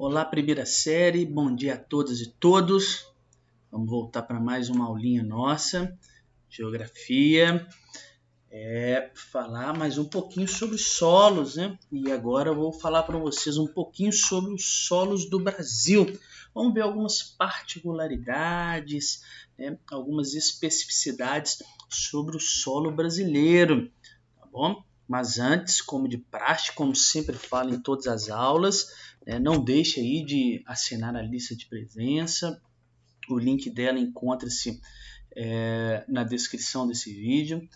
Olá, primeira série, bom dia a todas e todos. Vamos voltar para mais uma aulinha nossa, geografia. Falar mais um pouquinho sobre solos, né? E agora eu vou falar para vocês um pouquinho sobre os solos do Brasil. Vamos ver algumas particularidades, né? Algumas especificidades sobre o solo brasileiro, tá bom? Mas antes, como de praxe, como sempre falo em todas as aulas, não deixe aí de assinar a lista de presença. O link dela encontra-se na descrição desse vídeo.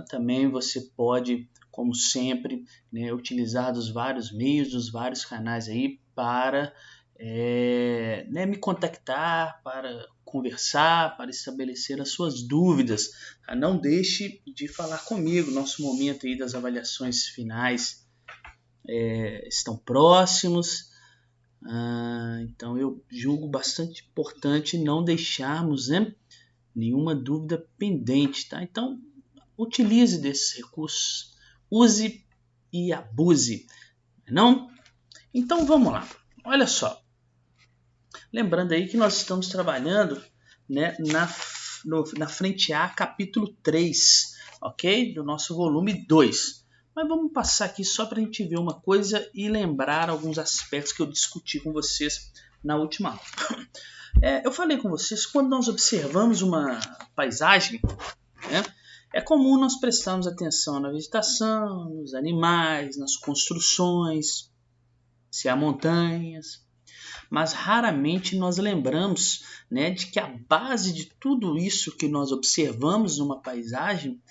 Também você pode, como sempre, né, utilizar dos vários meios, dos vários canais aí para me contactar, para conversar, para estabelecer as suas dúvidas. Tá? Não deixe de falar comigo. Nosso momento aí das avaliações finais estão próximos. Então eu julgo bastante importante não deixarmos, né, nenhuma dúvida pendente. Tá? Então utilize desses recursos, use e abuse, não? Então vamos lá, olha só. Lembrando aí que nós estamos trabalhando, né, na frente A, capítulo 3, ok? Do nosso volume 2. Mas vamos passar aqui só para a gente ver uma coisa e lembrar alguns aspectos que eu discuti com vocês na última aula. Eu falei com vocês, quando nós observamos uma paisagem, né, é comum nós prestarmos atenção na vegetação, nos animais, nas construções, se há montanhas, mas raramente nós lembramos, né, de que a base de tudo isso que nós observamos numa paisagem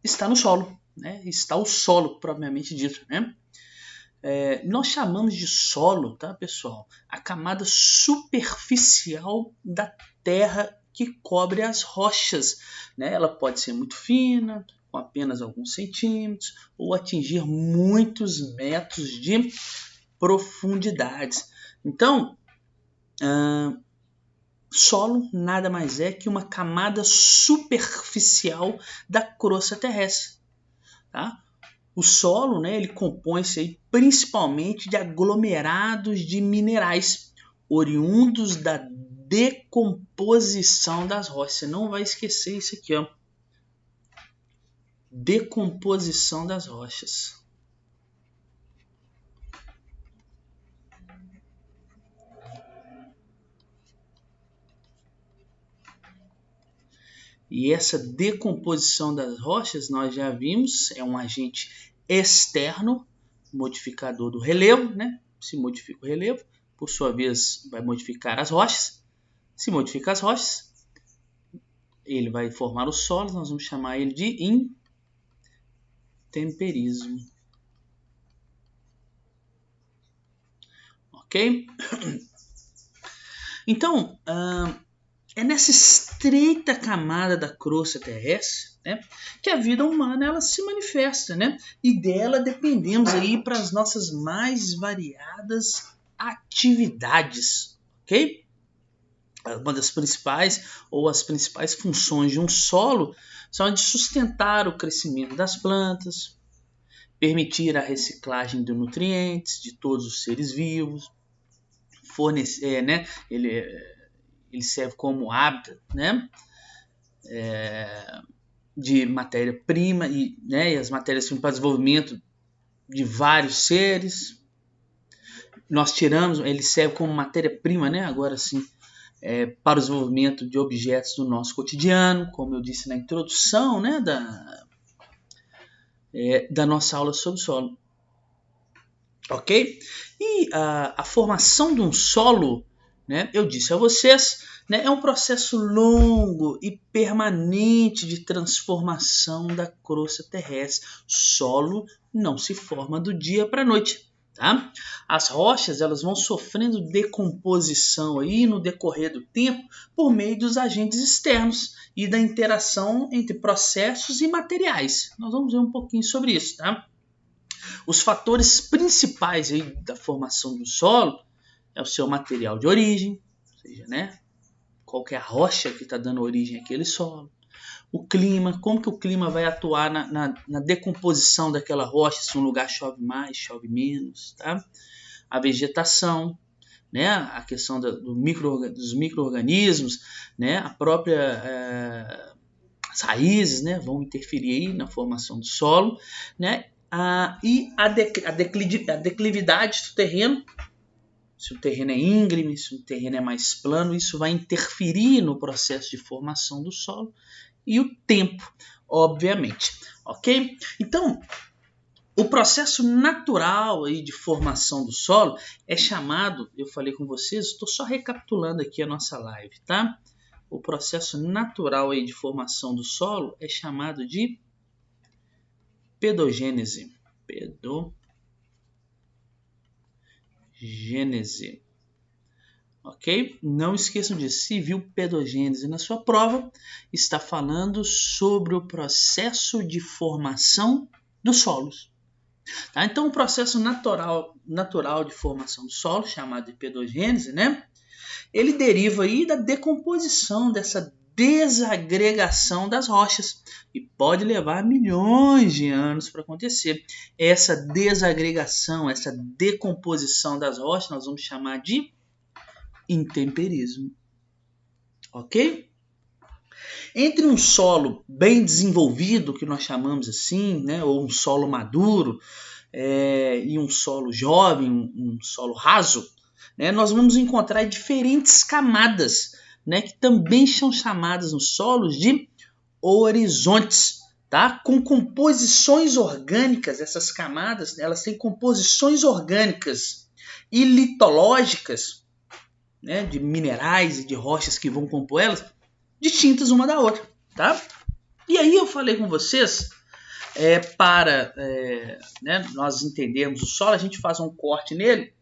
está no solo, né? Está o solo propriamente dito, né? Nós chamamos de solo, tá, pessoal, a camada superficial da terra que cobre as rochas, né? Ela pode ser muito fina, com apenas alguns centímetros, ou atingir muitos metros de profundidades. Então, solo nada mais é que uma camada superficial da crosta terrestre. Tá? O solo, né, ele compõe-se aí principalmente de aglomerados de minerais oriundos da decomposição das rochas. Você não vai esquecer isso aqui, ó. Decomposição das rochas. E essa decomposição das rochas, nós já vimos, é um agente externo, modificador do relevo, né? Se modifica o relevo, por sua vez vai modificar as rochas. Se modifica as rochas, ele vai formar o solo, nós vamos chamar ele de intemperismo. Ok? Então, é nessa estreita camada da crosta terrestre, né, que a vida humana ela se manifesta, né? E dela dependemos aí para as nossas mais variadas atividades, ok? Uma das principais ou as principais funções de um solo são a de sustentar o crescimento das plantas, permitir a reciclagem de nutrientes de todos os seres vivos, fornecer, né? Ele serve como hábitat, né, de matéria-prima e as matérias-primas para desenvolvimento de vários seres. Nós tiramos, ele serve como matéria-prima, né, agora sim, para o desenvolvimento de objetos do nosso cotidiano, como eu disse na introdução, né, da nossa aula sobre solo. Ok? E a formação de um solo, né, eu disse a vocês, né, é um processo longo e permanente de transformação da crosta terrestre. Solo não se forma do dia para a noite. Tá? As rochas elas vão sofrendo decomposição aí no decorrer do tempo por meio dos agentes externos e da interação entre processos e materiais. Nós vamos ver um pouquinho sobre isso. Tá? Os fatores principais aí da formação do solo é o seu material de origem, ou seja, né, qual que é a rocha que está dando origem àquele solo. O clima, como que o clima vai atuar na decomposição daquela rocha, se um lugar chove mais, chove menos. Tá? a vegetação, né, a questão dos micro-organismos, né, a própria as raízes, né, vão interferir aí na formação do solo, né, e a declividade do terreno. Se o terreno é íngreme, se o terreno é mais plano, isso vai interferir no processo de formação do solo e o tempo, obviamente, ok? Então, o processo natural aí de formação do solo é chamado, eu falei com vocês, estou só recapitulando aqui a nossa live, tá? O processo natural aí de formação do solo é chamado de pedogênese. Pedogênese. Ok? Não esqueçam disso. Se viu pedogênese na sua prova, está falando sobre o processo de formação dos solos. Tá? Então, o processo natural de formação do solo, chamado de pedogênese, né? Ele deriva aí da decomposição, dessa desagregação das rochas, e pode levar milhões de anos para acontecer. Essa desagregação, essa decomposição das rochas, nós vamos chamar de intemperismo. Ok? Entre um solo bem desenvolvido, que nós chamamos assim, né, ou um solo maduro, e um solo jovem, um solo raso, né, nós vamos encontrar diferentes camadas, né, que também são chamadas nos solos de horizontes, tá? Com composições orgânicas. Essas camadas, elas têm composições orgânicas e litológicas, né, de minerais e de rochas que vão compor elas, distintas uma da outra, tá? E aí eu falei com vocês, para nós entendermos o solo, a gente faz um corte nele,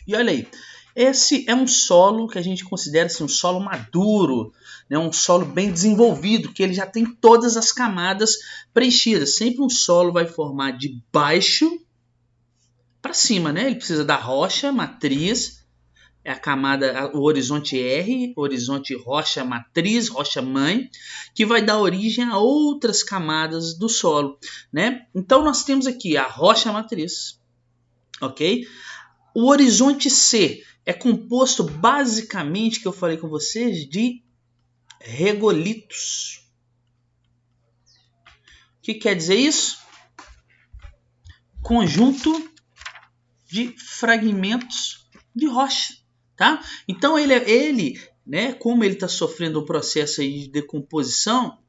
e olha aí, esse é um solo que a gente considera assim, um solo maduro, né, um solo bem desenvolvido, que ele já tem todas as camadas preenchidas. Sempre um solo vai formar de baixo para cima, né? Ele precisa da rocha matriz, é a camada, o horizonte R, horizonte rocha matriz, rocha mãe, que vai dar origem a outras camadas do solo, né? Então nós temos aqui a rocha matriz, ok? O horizonte C é composto basicamente, que eu falei com vocês, de regolitos. O que quer dizer isso? Conjunto de fragmentos de rocha, tá? Então ele, né, como ele está sofrendo um processo aí de decomposição,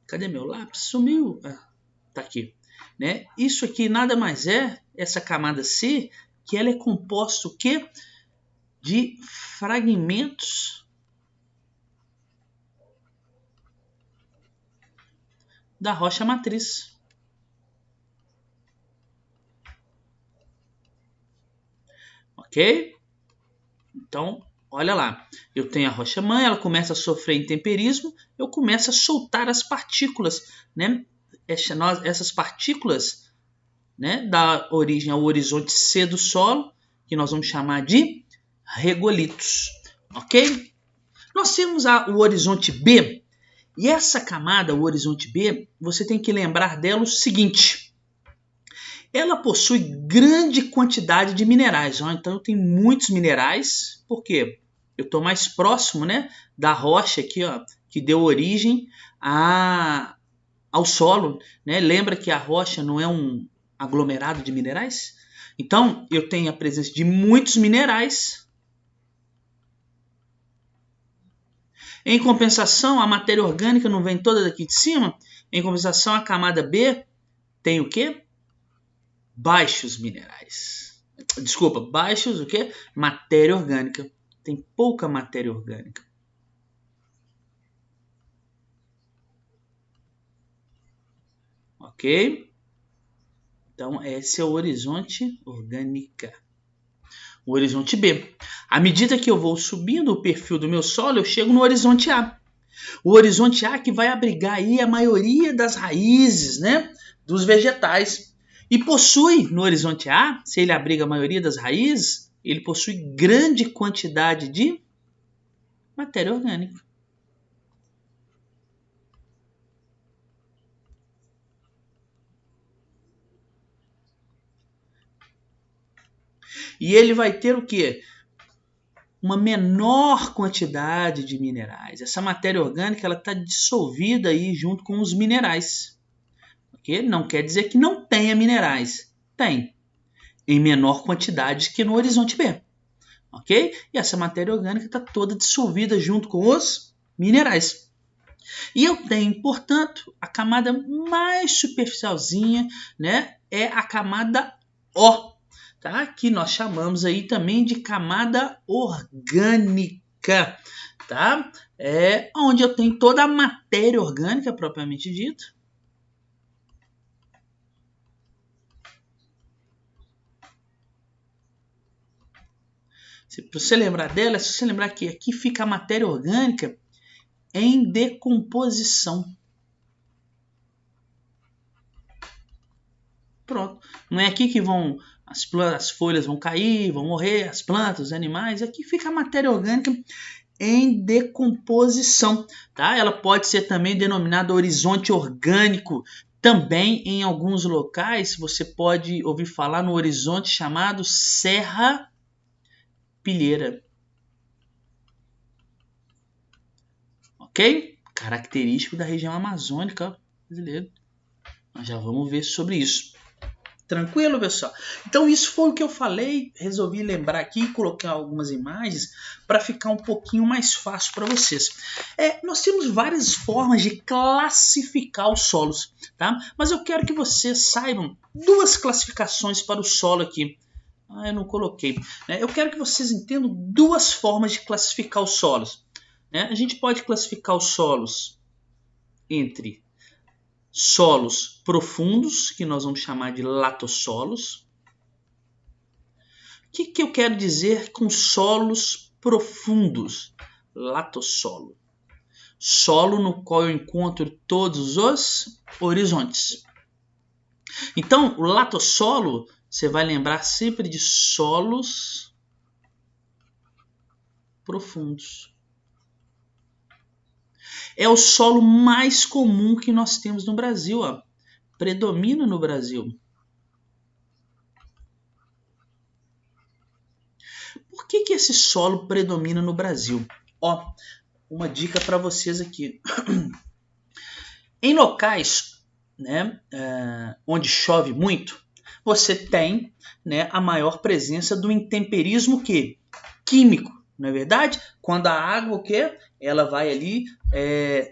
cadê meu lápis? Sumiu. Tá aqui, né? Isso aqui nada mais é essa camada C, que ela é composta o quê? De fragmentos da rocha matriz. Ok? Então, olha lá. Eu tenho a rocha mãe, ela começa a sofrer intemperismo, eu começo a soltar as partículas, né? Essas partículas, né, dá origem ao horizonte C do solo, que nós vamos chamar de regolitos. Ok? Nós temos o horizonte B, e essa camada, o horizonte B, você tem que lembrar dela o seguinte: ela possui grande quantidade de minerais. Então eu tenho muitos minerais, porque eu estou mais próximo, né, da rocha aqui, ó, que deu origem ao solo. Né? Lembra que a rocha não é um aglomerado de minerais? Então eu tenho a presença de muitos minerais. Em compensação, a matéria orgânica não vem toda daqui de cima. Em compensação, a camada B tem o quê? Baixos minerais. Desculpa, baixos o quê? Matéria orgânica. Tem pouca matéria orgânica. Ok? Então, esse é o horizonte orgânica. O horizonte B. À medida que eu vou subindo o perfil do meu solo, eu chego no horizonte A. O horizonte A que vai abrigar aí a maioria das raízes, né, dos vegetais. E possui, no horizonte A, se ele abriga a maioria das raízes, ele possui grande quantidade de matéria orgânica. E ele vai ter o quê? Uma menor quantidade de minerais. Essa matéria orgânica ela está dissolvida aí junto com os minerais. Okay? Não quer dizer que não tenha minerais. Tem. Em menor quantidade que no horizonte B. Ok? E essa matéria orgânica está toda dissolvida junto com os minerais. E eu tenho, portanto, a camada mais superficialzinha, né, é a camada O, tá? Que nós chamamos aí também de camada orgânica, tá? É onde eu tenho toda a matéria orgânica propriamente dita. Se você lembrar dela, se você lembrar que aqui fica a matéria orgânica em decomposição. Pronto. Não é aqui que vão as folhas vão cair, vão morrer, as plantas, os animais. Aqui fica a matéria orgânica em decomposição. Tá? Ela pode ser também denominada horizonte orgânico. Também em alguns locais você pode ouvir falar no horizonte chamado Serra Pilheira. Ok? Característico da região amazônica brasileira. Nós já vamos ver sobre isso. Tranquilo, pessoal? Então isso foi o que eu falei, resolvi lembrar aqui e colocar algumas imagens para ficar um pouquinho mais fácil para vocês. Nós temos várias formas de classificar os solos, tá? Mas eu quero que vocês saibam duas classificações para o solo aqui. Eu não coloquei. Eu quero que vocês entendam duas formas de classificar os solos. A gente pode classificar os solos entre solos profundos, que nós vamos chamar de latossolos. O que eu quero dizer com solos profundos? Latossolo. Solo no qual eu encontro todos os horizontes. Então, o latossolo, você vai lembrar sempre de solos profundos. É o solo mais comum que nós temos no Brasil, ó. Predomina no Brasil. Por que esse solo predomina no Brasil? Ó, uma dica para vocês aqui. Em locais, né, onde chove muito, você tem, né, a maior presença do intemperismo químico, não é verdade? Quando a água, o quê? Ela vai ali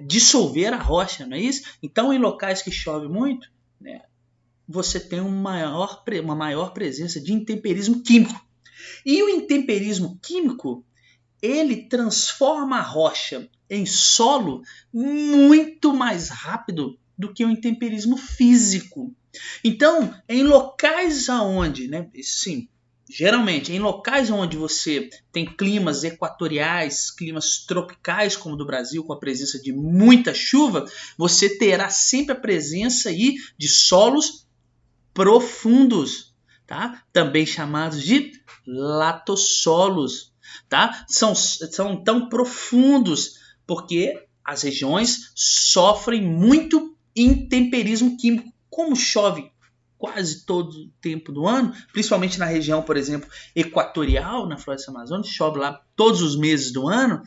dissolver a rocha, não é isso? Então, em locais que chove muito, né, você tem uma maior presença de intemperismo químico. E o intemperismo químico, ele transforma a rocha em solo muito mais rápido do que o intemperismo físico. Então, em locais onde, né, sim, geralmente, em locais onde você tem climas equatoriais, climas tropicais, como o do Brasil, com a presença de muita chuva, você terá sempre a presença aí de solos profundos, tá? Também chamados de latossolos. Tá? São tão profundos porque as regiões sofrem muito intemperismo químico. Como chove quase todo o tempo do ano, principalmente na região, por exemplo, equatorial, na Floresta Amazônica, chove lá todos os meses do ano,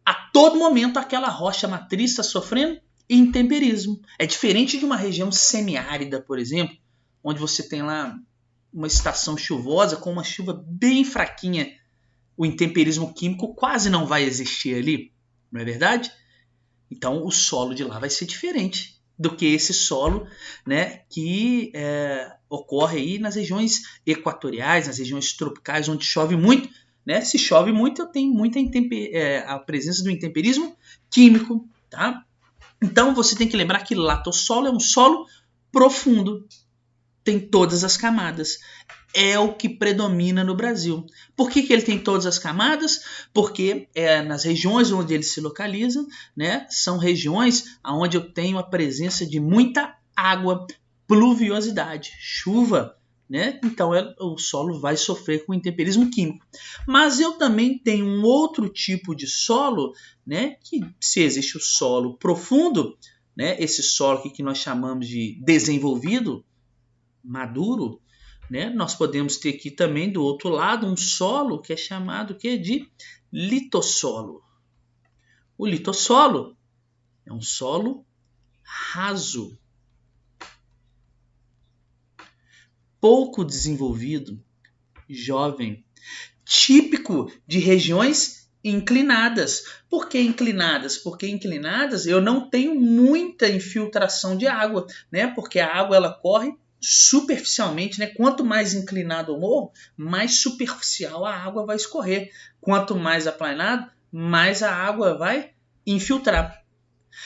a todo momento aquela rocha matriz está sofrendo intemperismo. É diferente de uma região semiárida, por exemplo, onde você tem lá uma estação chuvosa com uma chuva bem fraquinha. O intemperismo químico quase não vai existir ali, não é verdade? Então o solo de lá vai ser diferente do que esse solo, né, que ocorre aí nas regiões equatoriais, nas regiões tropicais, onde chove muito. Né? Se chove muito, eu tenho muita a presença do intemperismo químico. Tá? Então você tem que lembrar que latossolo é um solo profundo, tem todas as camadas. É o que predomina no Brasil. Por que ele tem todas as camadas? Porque nas regiões onde ele se localiza, né, são regiões onde eu tenho a presença de muita água, pluviosidade, chuva. Né? Então o solo vai sofrer com intemperismo químico. Mas eu também tenho um outro tipo de solo, né, que se existe o solo profundo, né, esse solo que nós chamamos de desenvolvido, maduro, né? Nós podemos ter aqui também do outro lado um solo que é chamado de litossolo. O litossolo é um solo raso, pouco desenvolvido, jovem, típico de regiões inclinadas. Por que inclinadas? Porque inclinadas eu não tenho muita infiltração de água, né? Porque a água ela corre superficialmente, né? Quanto mais inclinado o morro, mais superficial a água vai escorrer. Quanto mais aplanado, mais a água vai infiltrar.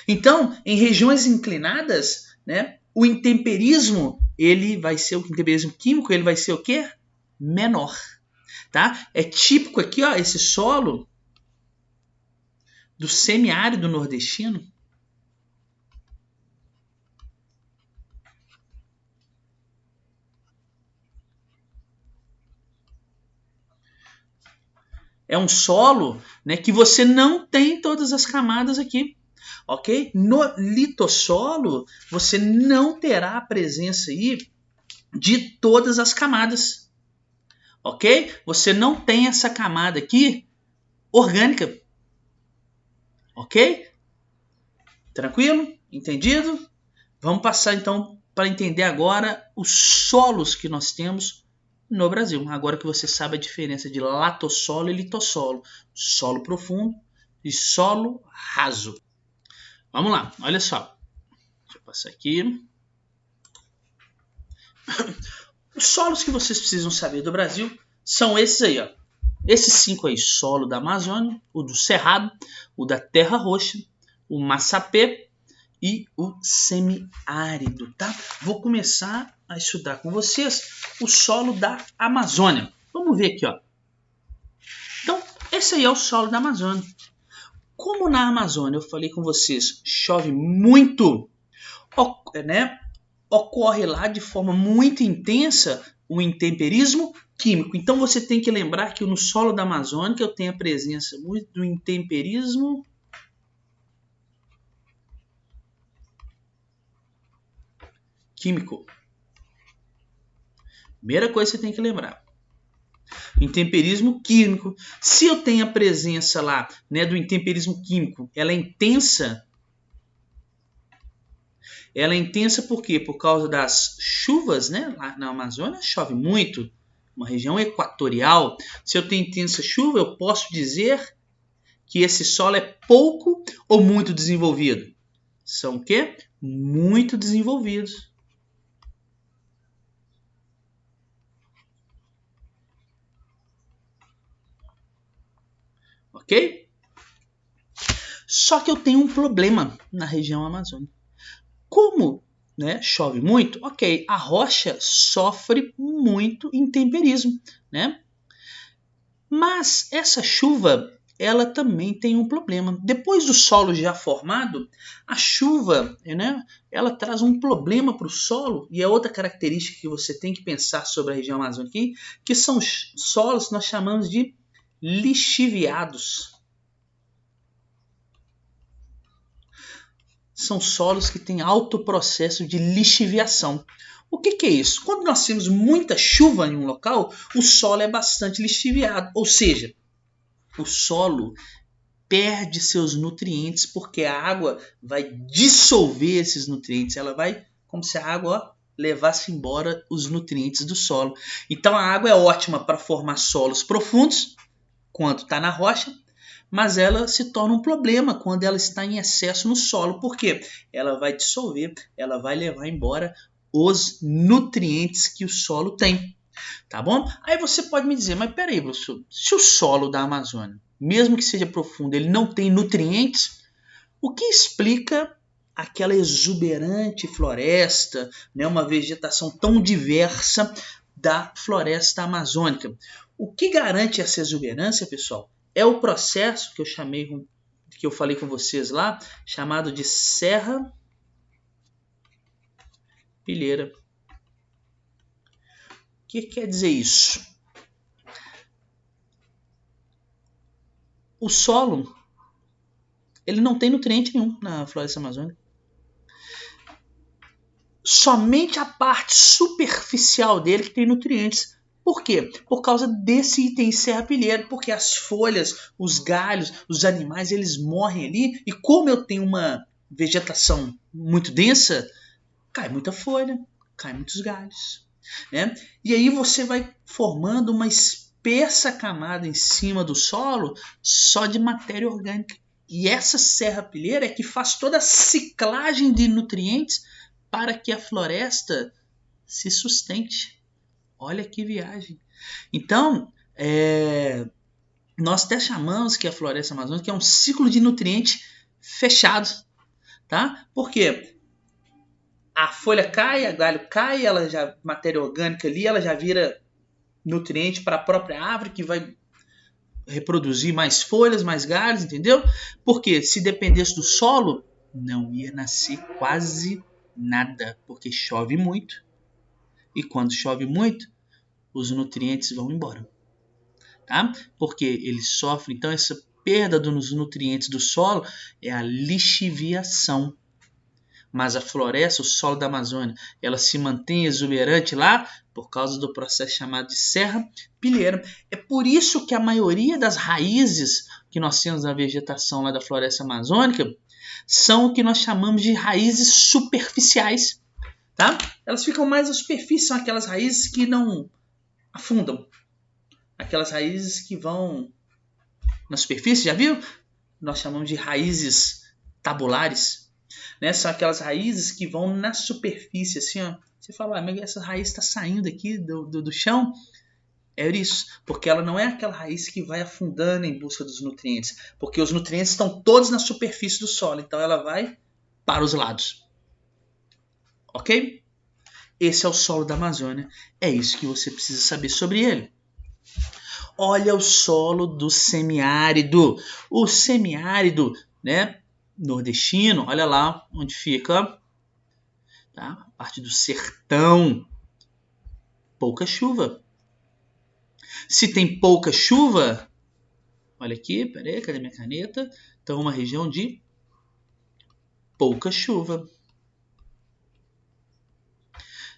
Então, em regiões inclinadas, né, o intemperismo, ele vai ser o intemperismo químico, ele vai ser o quê? Menor, tá? É típico aqui, ó, esse solo do semiárido nordestino. É um solo, né, que você não tem todas as camadas aqui. Ok? No litossolo, você não terá a presença aí de todas as camadas. Ok? Você não tem essa camada aqui orgânica. Ok? Tranquilo? Entendido? Vamos passar então para entender agora os solos que nós temos no Brasil. Agora que você sabe a diferença de latossolo e litossolo. Solo profundo e solo raso. Vamos lá, olha só. Deixa eu passar aqui. Os solos que vocês precisam saber do Brasil são esses aí, ó. Esses 5 aí, solo da Amazônia, o do Cerrado, o da Terra Roxa, o Massapê e o semiárido, tá? Vou começar a estudar com vocês o solo da Amazônia. Vamos ver aqui, ó. Então, esse aí é o solo da Amazônia. Como na Amazônia, eu falei com vocês, chove muito, né? Ocorre lá de forma muito intensa o intemperismo químico. Então você tem que lembrar que no solo da Amazônia eu tenho a presença muito do intemperismo químico. Primeira coisa que você tem que lembrar. Intemperismo químico. Se eu tenho a presença lá, né, do intemperismo químico, ela é intensa. Ela é intensa por quê? Por causa das chuvas, né? Lá na Amazônia chove muito, uma região equatorial. Se eu tenho intensa chuva, eu posso dizer que esse solo é pouco ou muito desenvolvido. São o quê? Muito desenvolvidos. Ok? Só que eu tenho um problema na região amazônica. Como, né, chove muito, ok, a rocha sofre muito intemperismo, né? Mas essa chuva, ela também tem um problema. Depois do solo já formado, a chuva, né, ela traz um problema para o solo, e é outra característica que você tem que pensar sobre a região amazônica aqui, que são solos que nós chamamos de lixiviados. São solos que têm alto processo de lixiviação. O que é isso? Quando nós temos muita chuva em um local, o solo é bastante lixiviado, ou seja, o solo perde seus nutrientes porque a água vai dissolver esses nutrientes, ela vai como se a água levasse embora os nutrientes do solo. Então a água é ótima para formar solos profundos quando está na rocha, mas ela se torna um problema quando ela está em excesso no solo. Por quê? Ela vai dissolver, ela vai levar embora os nutrientes que o solo tem. Tá bom? Aí você pode me dizer, mas peraí, professor, se o solo da Amazônia, mesmo que seja profundo, ele não tem nutrientes, o que explica aquela exuberante floresta, né, uma vegetação tão diversa da floresta amazônica? O que garante essa exuberância, pessoal, é o processo que eu falei com vocês lá, chamado de serra pilheira. O que quer dizer isso? O solo, ele não tem nutriente nenhum na floresta amazônica. somente a parte superficial dele que tem nutrientes. Por quê? Por causa desse item serrapilheiro, porque as folhas, os galhos, os animais, eles morrem ali, e como eu tenho uma vegetação muito densa, cai muita folha, cai muitos galhos, né? E aí você vai formando uma espessa camada em cima do solo só de matéria orgânica. E essa serrapilheira é que faz toda a ciclagem de nutrientes para que a floresta se sustente. Olha que viagem. Então, nós até chamamos que a floresta amazônica é um ciclo de nutriente fechado, tá? Por quê? A folha cai, a galho cai, ela já matéria orgânica ali, ela já vira nutriente para a própria árvore que vai reproduzir mais folhas, mais galhos, entendeu? Porque se dependesse do solo, não ia nascer quase nada, porque chove muito. E quando chove muito, os nutrientes vão embora, tá? Porque ele sofre, então, essa perda dos nutrientes do solo é a lixiviação. Mas a floresta, o solo da Amazônia, ela se mantém exuberante lá por causa do processo chamado de serrapilheira. É por isso que a maioria das raízes que nós temos na vegetação lá da floresta amazônica são o que nós chamamos de raízes superficiais, tá? Elas ficam mais à superfície, são aquelas raízes que não afundam. Aquelas raízes que vão na superfície, já viu? Nós chamamos de raízes tabulares. Né? São aquelas raízes que vão na superfície, assim, ó. Você fala, mas essa raiz está saindo aqui do chão. É isso, porque ela não é aquela raiz que vai afundando em busca dos nutrientes, porque os nutrientes estão todos na superfície do solo, então ela vai para os lados. Ok? Esse é o solo da Amazônia, é isso que você precisa saber sobre ele. Olha o solo do semiárido. O semiárido, né, nordestino, olha lá onde fica, tá? A parte do sertão. Pouca chuva. Se tem pouca chuva, olha aqui, peraí, cadê minha caneta? Então, uma região de pouca chuva.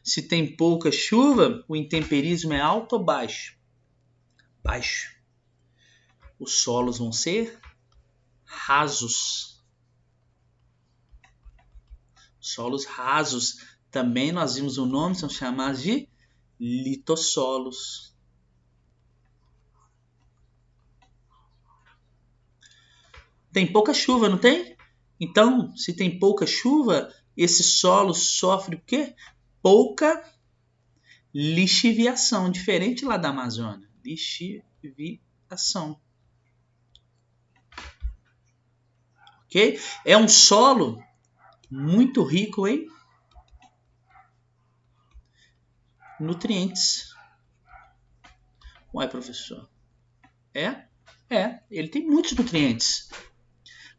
Se tem pouca chuva, o intemperismo é alto ou baixo? Baixo. Os solos vão ser rasos. Solos rasos. Também nós vimos o nome, são chamados de litossolos. Tem pouca chuva, não tem? Então, se tem pouca chuva, esse solo sofre o quê? Pouca lixiviação, diferente lá da Amazônia. Lixiviação. Ok? É um solo muito rico em nutrientes. Ué, professor? Ele tem muitos nutrientes.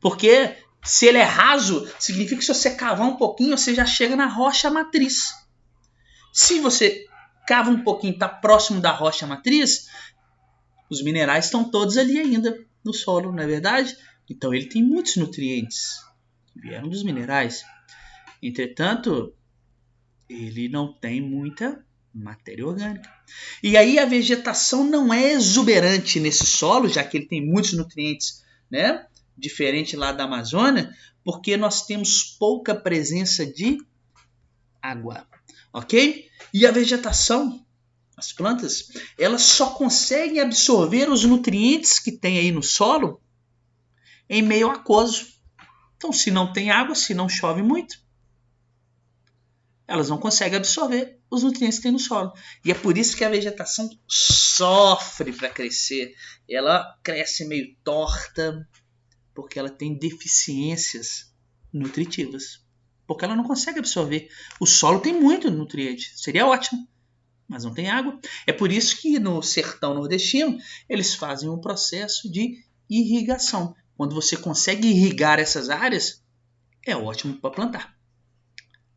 Porque se ele é raso, significa que se você cavar um pouquinho, você já chega na rocha matriz. Se você cava um pouquinho, está próximo da rocha matriz, os minerais estão todos ali ainda no solo, não é verdade? Então ele tem muitos nutrientes que vieram dos minerais. Entretanto, ele não tem muita matéria orgânica. E aí a vegetação não é exuberante nesse solo, já que ele tem muitos nutrientes, né? Diferente lá da Amazônia, porque nós temos pouca presença de água, ok? E a vegetação, as plantas, elas só conseguem absorver os nutrientes que tem aí no solo em meio aquoso. Então, se não tem água, se não chove muito, elas não conseguem absorver os nutrientes que tem no solo. E é por isso que a vegetação sofre para crescer. Ela cresce meio torta, porque ela tem deficiências nutritivas. Porque ela não consegue absorver. O solo tem muito nutriente, seria ótimo, mas não tem água. É por isso que no sertão nordestino eles fazem um processo de irrigação. Quando você consegue irrigar essas áreas, é ótimo para plantar.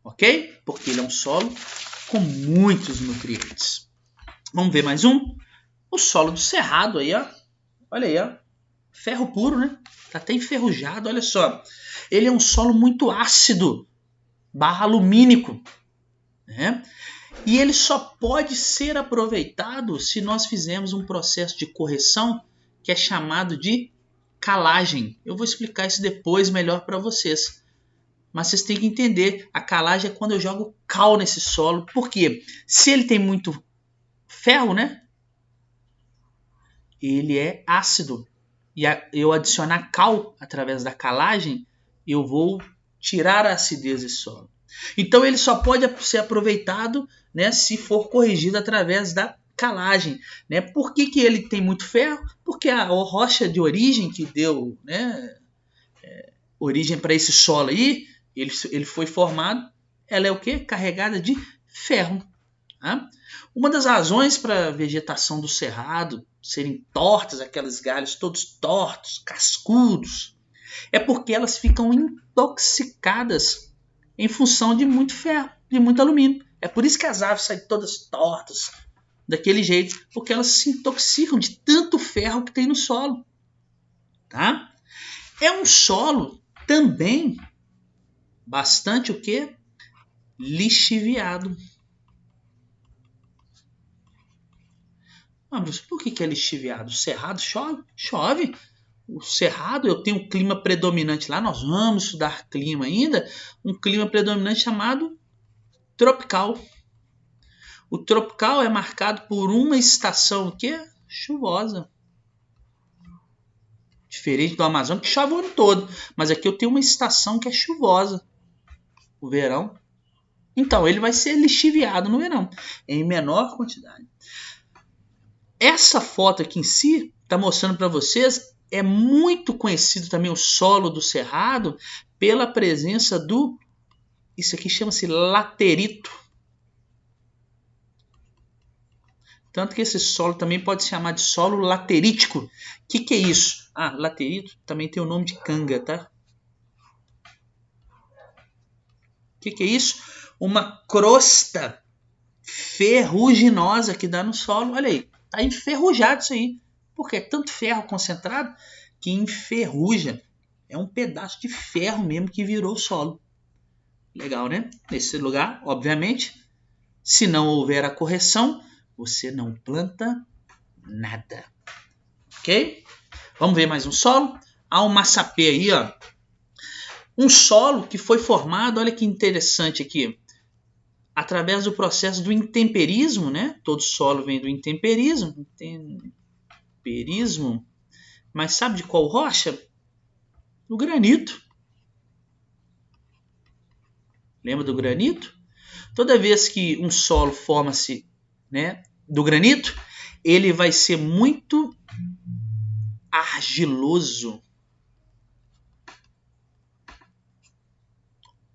Ok? Porque ele é um solo com muitos nutrientes. Vamos ver mais um? O solo do cerrado aí, ó. Olha aí, ó. Ferro puro, né? Tá até enferrujado, olha só. Ele é um solo muito ácido, / alumínico. né? E ele só pode ser aproveitado se nós fizermos um processo de correção que é chamado de calagem. Eu vou explicar isso depois melhor para vocês. Mas vocês têm que entender, a calagem é quando eu jogo cal nesse solo. Por quê? Se ele tem muito ferro, né? Ele é ácido. E eu adicionar cal através da calagem, eu vou tirar a acidez desse solo. Então ele só pode ser aproveitado, né, se for corrigido através da calagem. Né? Por que ele tem muito ferro? Porque a rocha de origem que deu, né, origem para esse solo aí, ele foi formado, ela é o quê? Carregada de ferro. Tá? Uma das razões para a vegetação do cerrado serem tortas, aqueles galhos todos tortos, cascudos, é porque elas ficam intoxicadas em função de muito ferro, de muito alumínio. É por isso que as árvores saem todas tortas, daquele jeito, porque elas se intoxicam de tanto ferro que tem no solo. Tá? É um solo também bastante o quê? Lixiviado. Ah, mas por que é lixiviado? O cerrado chove? Chove. O cerrado, eu tenho um clima predominante lá, nós vamos estudar clima ainda, um clima predominante chamado tropical. O tropical é marcado por uma estação o quê? Chuvosa. Diferente do Amazonas, que chove o ano todo. Mas aqui eu tenho uma estação que é chuvosa. O verão. Então, ele vai ser lixiviado no verão, em menor quantidade. Essa foto aqui em si está mostrando para vocês, é muito conhecido também o solo do cerrado pela presença do, isso aqui chama-se laterito. Tanto que esse solo também pode se chamar de solo laterítico. O que é isso? Ah, laterito também tem o nome de canga, tá? O que é isso? Uma crosta ferruginosa que dá no solo. Olha aí, tá enferrujado isso aí. Porque é tanto ferro concentrado que enferruja. É um pedaço de ferro mesmo que virou o solo. Legal, né? Nesse lugar, obviamente, se não houver a correção, você não planta nada. Ok? Vamos ver mais um solo. Há um massapê aí, ó. Um solo que foi formado, olha que interessante aqui, através do processo do intemperismo, né? Todo solo vem do intemperismo. Intemperismo. Mas sabe de qual rocha? Do granito. Lembra do granito? Toda vez que um solo forma-se, né, do granito, ele vai ser muito argiloso.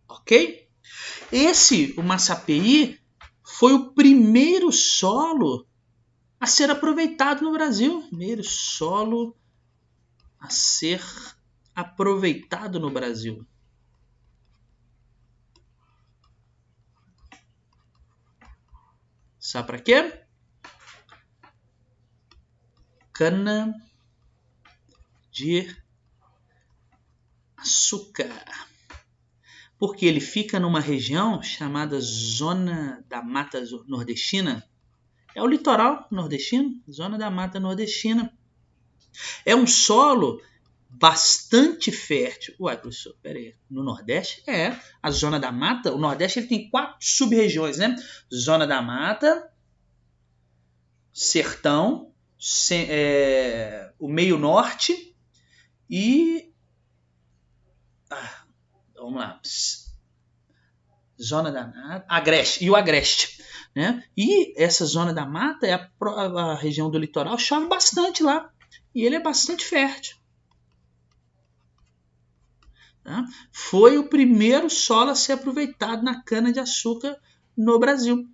Ok? O Massapeí, foi o primeiro solo a ser aproveitado no Brasil. Primeiro solo a ser aproveitado no Brasil. Sabe para quê? Cana de açúcar. Porque ele fica numa região chamada Zona da Mata Nordestina. É o litoral nordestino, Zona da Mata Nordestina. É um solo bastante fértil. Uai, professor, peraí. No Nordeste? É. A Zona da Mata, o Nordeste ele tem 4 sub-regiões, né? Zona da Mata, Sertão, o Meio Norte e... vamos lá. Zona da Mata, Agreste, e o Agreste. Né? E essa Zona da Mata é a região do litoral, chove bastante lá. E ele é bastante fértil. Tá? Foi o primeiro solo a ser aproveitado na cana-de-açúcar no Brasil.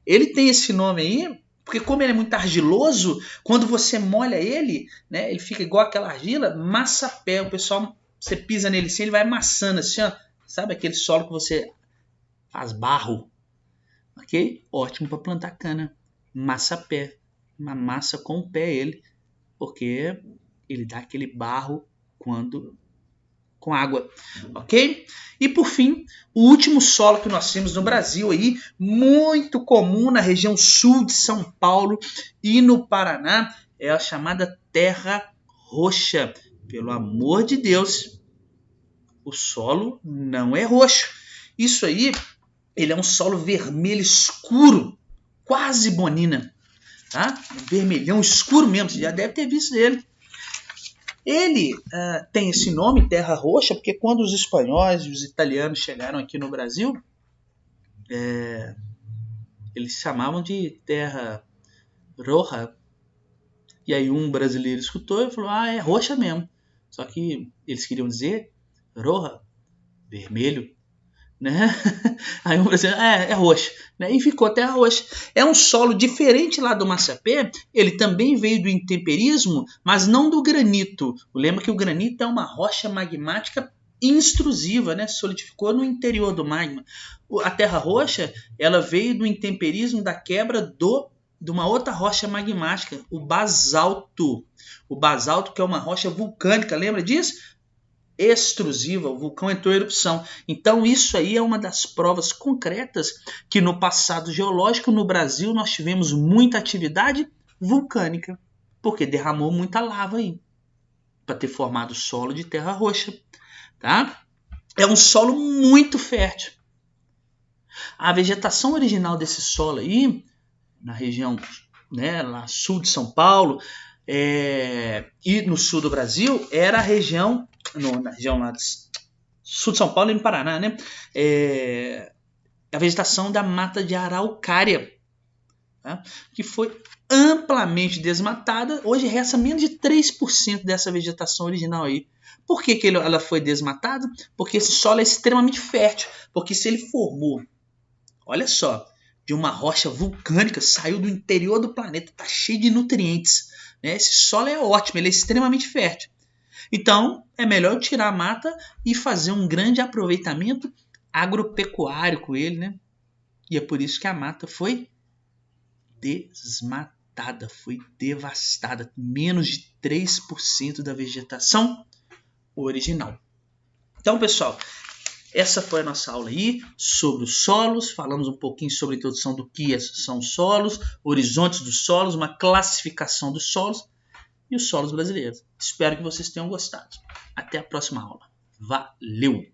Ele tem esse nome aí, porque como ele é muito argiloso, quando você molha ele, né, ele fica igual aquela argila, massapé. O pessoal, você pisa nele assim, ele vai amassando assim, ó. Sabe aquele solo que você faz barro? Ok? Ótimo para plantar cana. Massapé. Uma massa com o pé ele, porque ele dá aquele barro quando com água, ok? E por fim, o último solo que nós temos no Brasil aí, muito comum na região sul de São Paulo e no Paraná, é a chamada terra roxa. Pelo amor de Deus, o solo não é roxo. Isso aí, ele é um solo vermelho escuro, quase bonina, tá? Vermelhão escuro mesmo, você já deve ter visto ele. Ele tem esse nome, terra roxa, porque quando os espanhóis e os italianos chegaram aqui no Brasil, eles chamavam de terra roja. E aí um brasileiro escutou e falou, é roxa mesmo. Só que eles queriam dizer roja, vermelho, né? Aí um brasileiro, é roxa, né? E ficou terra roxa. É um solo diferente lá do Massapê, ele também veio do intemperismo, mas não do granito. Lembra que o granito é uma rocha magmática intrusiva, né? Solidificou no interior do magma. A terra roxa, ela veio do intemperismo, da quebra de uma outra rocha magmática, o basalto. O basalto, que é uma rocha vulcânica, lembra disso? Extrusiva, o vulcão entrou em erupção. Então isso aí é uma das provas concretas que no passado geológico no Brasil nós tivemos muita atividade vulcânica, porque derramou muita lava aí para ter formado solo de terra roxa, tá? É um solo muito fértil. A vegetação original desse solo aí, na região, né, lá sul de São Paulo e no sul do Brasil, era a região na região lá sul de São Paulo e no Paraná, né? A vegetação da mata de araucária, tá? Que foi amplamente desmatada. Hoje resta menos de 3% dessa vegetação original aí. Por que ela foi desmatada? Porque esse solo é extremamente fértil. Porque se ele formou, olha só, de uma rocha vulcânica, saiu do interior do planeta, está cheio de nutrientes, né? Esse solo é ótimo, ele é extremamente fértil. Então, é melhor tirar a mata e fazer um grande aproveitamento agropecuário com ele, né? E é por isso que a mata foi desmatada, foi devastada. Menos de 3% da vegetação original. Então, pessoal, essa foi a nossa aula aí sobre os solos. Falamos um pouquinho sobre a introdução do que são solos, horizontes dos solos, uma classificação dos solos e os solos brasileiros. Espero que vocês tenham gostado. Até a próxima aula. Valeu!